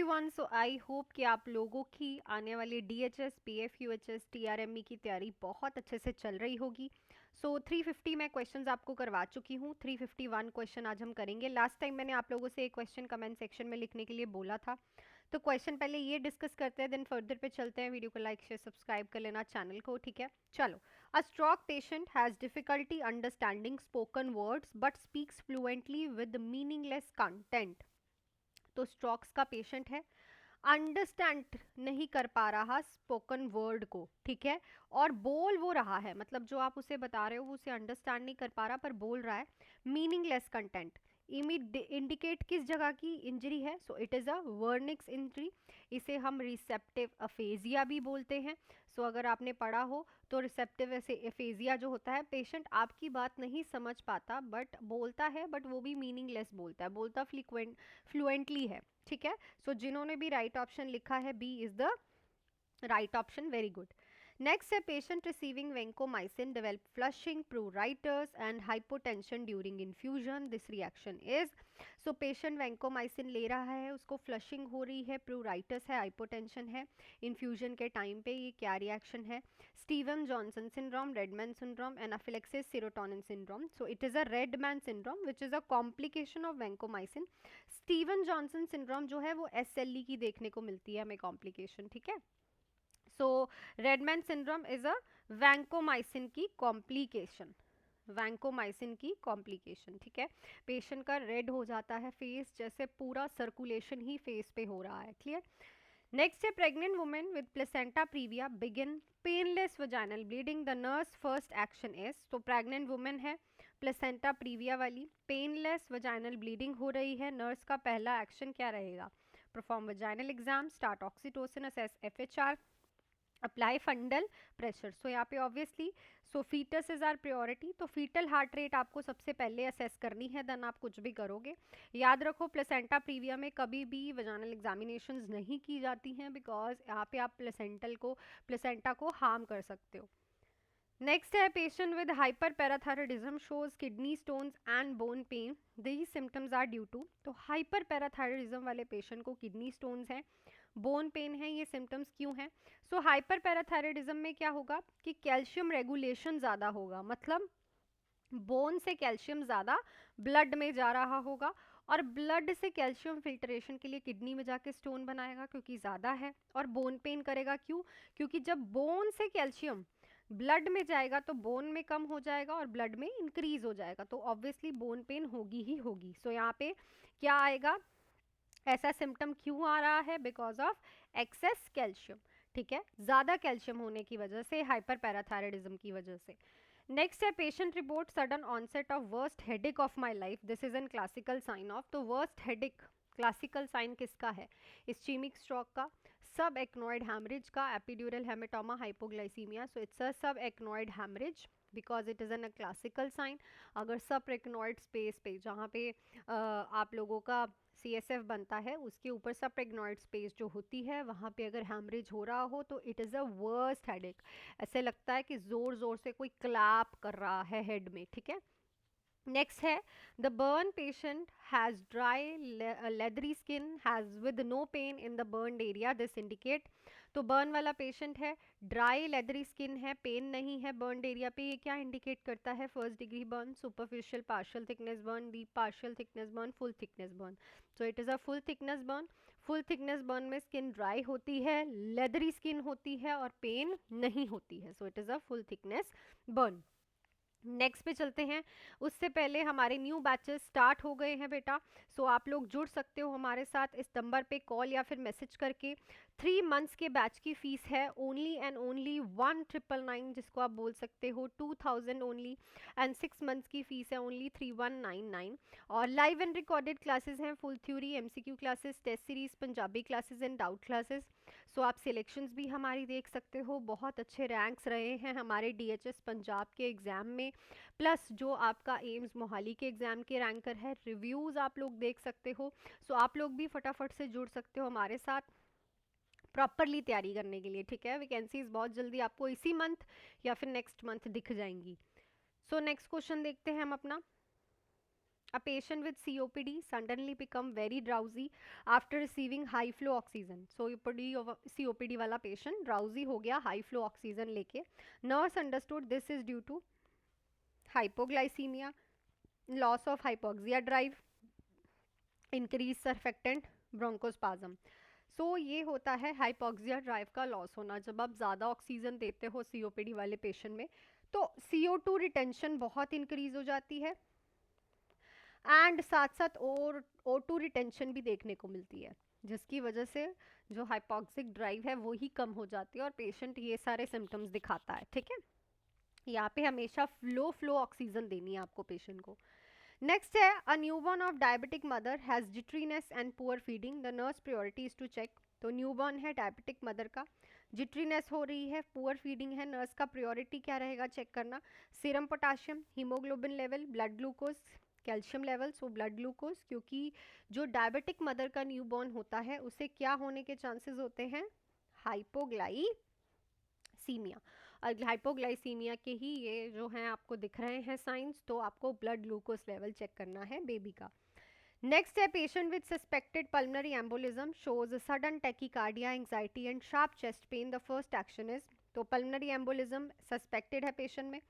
Everyone, so I hope कि आप लोगों की आने वाली DHS, PFUHS, TRME की तैयारी बहुत अच्छे से चल रही होगी। सो 350 मैं क्वेश्चंस आपको करवा चुकी हूँ। 351 क्वेश्चन आज हम करेंगे। लास्ट टाइम मैंने आप लोगों से एक क्वेश्चन कमेंट सेक्शन में लिखने के लिए बोला था, तो क्वेश्चन पहले ये डिस्कस करते हैं, देन फर्दर पे चलते हैं। वीडियो को लाइक शेयर सब्सक्राइब कर लेना चैनल को, ठीक है। चलो, a stroke patient has difficulty understanding spoken words but speaks fluently with meaningless content. तो स्ट्रोक्स का पेशेंट है, अंडरस्टैंड नहीं कर पा रहा स्पोकन वर्ड को, ठीक है, और बोल वो रहा है, मतलब जो आप उसे बता रहे हो वो उसे अंडरस्टैंड नहीं कर पा रहा पर बोल रहा है। मीनिंगलेस कंटेंट इंडिकेट किस जगह की इंजरी है? So it is a Wernicke's injury. इसे हम रिसेप्टिव अफेजिया भी बोलते हैं। सो अगर आपने पढ़ा हो तो रिसेप्टिव एफेजिया जो होता है, पेशेंट आपकी बात नहीं समझ पाता बट बोलता है, बट वो भी मीनिंगलेस बोलता है, बोलता फ्लुएंटली है, ठीक है। सो जिन्होंने भी राइट ऑप्शन लिखा है, B is the right option, very good. Next है, patient receiving vancomycin develop flushing, pruritus and hypotension during infusion, this reaction is. So patient vancomycin ले रहा है, उसको फ्लशिंग हो रही है, प्रूराइटस है, हाइपोटेंशन है, इन्फ्यूजन के टाइम पे ये क्या रिएक्शन है? Steven Johnson syndrome, Redmayne syndrome, anaphylaxis serotonin syndrome. So it is a Redmayne syndrome which is a complication of vancomycin. Steven Johnson syndrome जो है वो SLE की देखने को मिलती है हमें कॉम्प्लिकेशन, ठीक है। So red man syndrome is a vancomycin की कॉम्प्लिकेशन, वैंकोमाइसिन की कॉम्प्लिकेशन, ठीक है। पेशेंट का रेड हो जाता है फेस, जैसे पूरा सर्कुलेशन ही फेस पे हो रहा है, क्लियर। नेक्स्ट है, pregnant women with placenta previa begin painless vaginal bleeding, the nurse first action is. तो प्रेग्नेंट वुमेन है, प्लेसेंटा प्रीविया वाली, पेनलेस वजाइनल ब्लीडिंग हो रही है, नर्स का पहला एक्शन क्या रहेगा? Perform vaginal exam, start oxytocin, assess FHR, apply fundal pressure. So यहाँ पे obviously so fetus is our priority, तो फीटल हार्ट रेट आपको सबसे पहले असेस करनी है, देन आप कुछ भी करोगे। याद रखो, प्लेसेंटा प्रीविया में कभी भी वजानल एग्जामिनेशंस नहीं की जाती हैं, बिकॉज यहाँ पे आप प्लेसेंटा को हार्म कर सकते हो। नेक्स्ट है, patient with hyper parathyroidism shows kidney stones and bone pain, these symptoms are due to. तो हाइपर पैराथायरॉयडिज्म वाले पेशेंट को किडनी स्टोन्स हैं, बोन पेन है, ये सिम्टम्स क्यों हैं? सो हाइपर पैराथायरॉयडिज्म में क्या होगा कि कैल्शियम रेगुलेशन ज़्यादा होगा, मतलब बोन से कैल्शियम ज़्यादा ब्लड में जा रहा होगा, और ब्लड से कैल्शियम फिल्ट्रेशन के लिए किडनी में जाके स्टोन बनाएगा क्योंकि ज़्यादा है। और बोन पेन करेगा, क्यों? क्योंकि जब बोन से कैल्शियम ब्लड में जाएगा तो बोन में कम हो जाएगा और ब्लड में इंक्रीज हो जाएगा, तो ऑब्वियसली बोन पेन होगी ही होगी। सो यहाँ पे क्या आएगा? ऐसा सिम्टम क्यों आ रहा है? बिकॉज ऑफ एक्सेस कैल्शियम, ठीक है, ज़्यादा कैल्शियम होने की वजह से, हाइपर पैराथायरॉयडिज्म की वजह से। नेक्स्ट है, patient report sudden onset of worst headache of my life, this is an classical sign of. तो वर्स्ट हेडेक क्लासिकल साइन किसका है? इस्चीमिक स्ट्रोक का, सब एक्नोइड हैमरेज का, epidural hematoma, hypoglycemia. So it's a subarachnoid hemorrhage because it is an a classical sign. अगर सब एक्नोइड space पे जहाँ पे आप लोगों का CSF बनता है उसके ऊपर सब प्रेग्नॉइड स्पेस जो होती है वहाँ पे अगर हैमरेज हो रहा हो तो it is a worst headache. ऐसे लगता है कि ज़ोर ज़ोर से कोई क्लैप कर रहा है हेड में, ठीक है। नेक्स्ट है, the burn patient has dry leathery skin has with no pain in the burn area, this indicate. तो बर्न वाला पेशेंट है, ड्राई लेदरी स्किन है, पेन नहीं है बर्न एरिया पे, ये क्या इंडिकेट करता है? First degree burn, superficial partial thickness burn, deep partial thickness burn, full thickness burn. So it is a full thickness burn. Full thickness burn में skin dry होती है, लेदरी स्किन होती है और पेन नहीं होती है। So it is a full thickness burn. Next पे चलते हैं, उससे पहले हमारे न्यू बैचेस स्टार्ट हो गए हैं बेटा। सो आप लोग जुड़ सकते हो हमारे साथ इस नंबर पे कॉल या फिर मैसेज करके। 3 मंथ्स के बैच की फीस है ओनली एंड ओनली 1999, जिसको आप बोल सकते हो 2000 ओनली, एंड 6 मंथ्स की फीस है ओनली 3199। और लाइव एंड रिकॉर्डेड क्लासेस हैं, full theory, MCQ classes, test series, Punjabi classes and doubt classes. So आप सिलेक्शंस भी हमारी देख सकते हो, बहुत अच्छे रैंक्स रहे हैं हमारे DHS पंजाब के एग्ज़ाम में, प्लस जो आपका एम्स मोहाली के एग्ज़ाम के रैंकर है, रिव्यूज़ आप लोग देख सकते हो। सो आप लोग भी फटाफट से जुड़ सकते हो हमारे साथ प्रॉपरली तैयारी करने के लिए, ठीक है। वैकेंसीज बहुत जल्दी आपको इसी मंथ या फिर नेक्स्ट मंथ दिख जाएंगी। सो नेक्स्ट क्वेश्चन देखते हैं हम अपना। A patient with COPD suddenly become very drowsy after receiving high flow oxygen. COPD वाला patient drowsy हो गया high flow oxygen लेके. Nurse understood this is due to hypoglycemia, loss of hypoxia drive, increased surfactant, bronchospasm. ये होता है hypoxia drive का loss होना. जब आप ज़्यादा ऑक्सीजन देते हो सीओपीडी वाले पेशेंट में तो CO2 रिटेंशन बहुत इंक्रीज हो जाती है एंड साथ साथ और O2 रिटेंशन भी देखने को मिलती है, जिसकी वजह से जो हाइपोक्सिक ड्राइव है वो ही कम हो जाती है और पेशेंट ये सारे सिम्टम्स दिखाता है. ठीक है, यहाँ पे हमेशा लो फ्लो ऑक्सीजन देनी है आपको पेशेंट को. नेक्स्ट है a newborn of diabetic mother has jitteriness and poor feeding, the nurse priority is to check. तो न्यूबॉर्न है डायबिटिक मदर का, जिट्रीनेस हो रही है, पुअर फीडिंग है, नर्स का प्रायोरिटी क्या रहेगा चेक करना. Serum potassium, hemoglobin level, blood glucose, calcium level. So blood glucose, क्योंकि जो डायबिटिक मदर का न्यूबॉर्न होता है उसे क्या होने के चांसेस होते हैं, हाइपोग्लाइसीमिया. और हाइपोग्लाइसीमिया के ही ये जो हैं आपको दिख रहे हैं साइंस, तो आपको ब्लड ग्लूकोज लेवल चेक करना है बेबी का. नेक्स्ट है patient with suspected pulmonary embolism shows sudden tachycardia, anxiety and sharp chest pain. The first action is, तो पल्मनरी एम्बोलिज्म सस्पेक्टेड है पेशेंट में,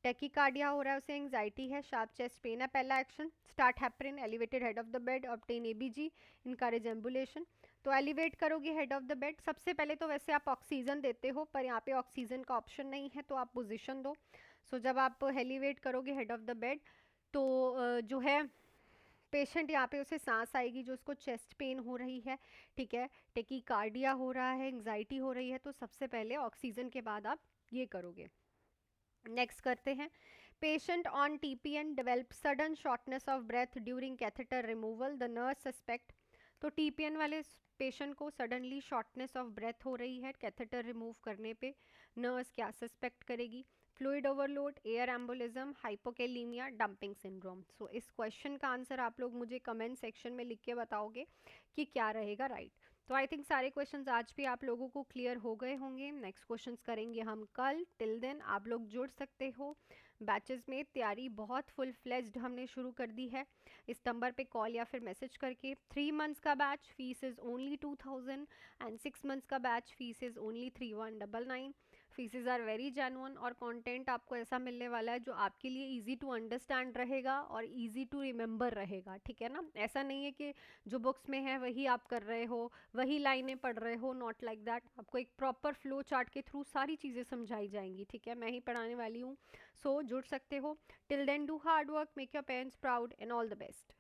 टेकिकार्डिया हो रहा है, उसे एंजाइटी है, शार्प चेस्ट पेन है. पहला action, start heparin, elevated head of the bed, obtain ABG, encourage ambulation. तो एलिवेट करोगे हेड ऑफ द बेड. सबसे पहले तो वैसे आप ऑक्सीजन देते हो पर यहाँ पे ऑक्सीजन का ऑप्शन नहीं है तो आप पोजीशन दो. जब आप एलिवेट करोगे हेड ऑफ द बेड तो जो है पेशेंट यहाँ पे उसे सांस आएगी जो उसको चेस्ट पेन हो रही है, ठीक है, टेकिकार्डिया हो रहा है, एंजाइटी हो रही है, तो सबसे पहले ऑक्सीजन के बाद आप ये करोगे. नेक्स्ट करते हैं, patient on TPN develop sudden shortness of breath during catheter removal, the nurse suspect. तो TPN वाले पेशेंट को सडनली शॉर्टनेस ऑफ ब्रेथ हो रही है कैथेटर रिमूव करने पे, नर्स क्या सस्पेक्ट करेगी, fluid overload, air embolism, hypokalemia, dumping syndrome. So इस क्वेश्चन का आंसर आप लोग मुझे कमेंट सेक्शन में लिख के बताओगे कि क्या रहेगा राइट. तो आई थिंक सारे क्वेश्चंस आज भी आप लोगों को क्लियर हो गए होंगे. नेक्स्ट क्वेश्चंस करेंगे हम कल. टिल देन आप लोग जुड़ सकते हो बैचेस में. तैयारी बहुत फुल फ्लेज्ड हमने शुरू कर दी है. इस नंबर पे कॉल या फिर मैसेज करके. 3 मंथ्स का batch fees is only 2000 and 6 months का batch fees is only 3199. Fees are very genuine और कंटेंट आपको ऐसा मिलने वाला है जो आपके लिए इजी टू अंडरस्टैंड रहेगा और इजी टू रिमेंबर रहेगा. ठीक है ना, ऐसा नहीं है कि जो बुक्स में है वही आप कर रहे हो, वही लाइनें पढ़ रहे हो. Not like that. आपको एक प्रॉपर फ्लो चार्ट के थ्रू सारी चीज़ें समझाई जाएंगी. ठीक है, मैं ही पढ़ाने वाली हूँ. जुड़ सकते हो. Till then do hard work, make your parents proud and all the best.